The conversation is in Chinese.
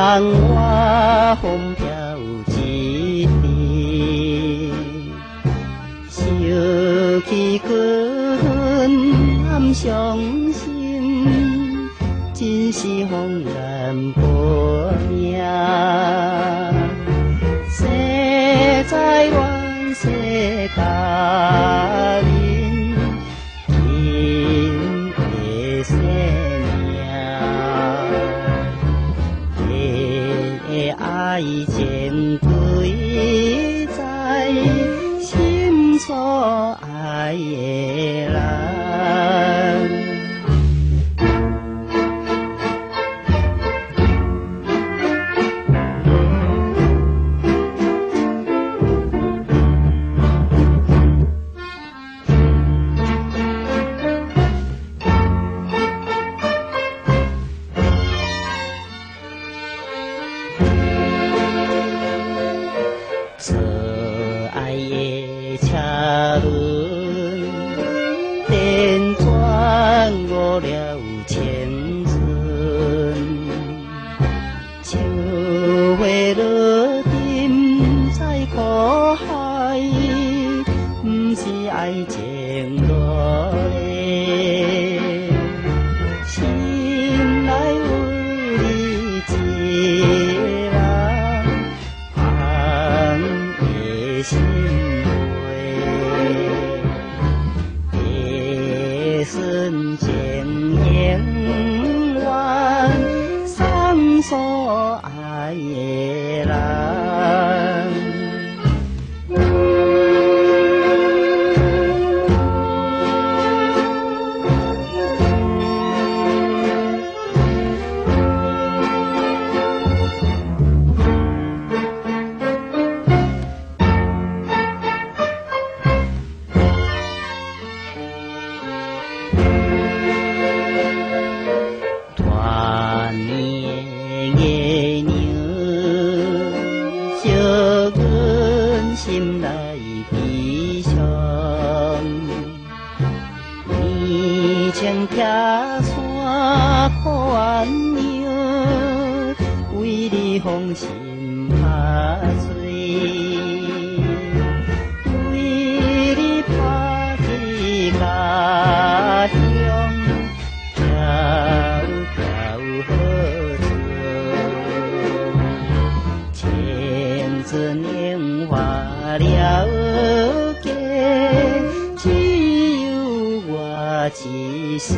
我风飘一地，想起君难相心，真是风难保命。生在阮世家人，今的生命，爱情对在心所爱的人。做爱的车轮，电转误了青春。笑话落沉在苦海，不是爱情落泪。心内有你一人，心碎，一瞬间永远伤所爱的人。月娘，小阮心内悲伤，年前倚山苦鸳鸯，为你芳心拍碎，为你拍去家乡。春樱花了结，只有我一心。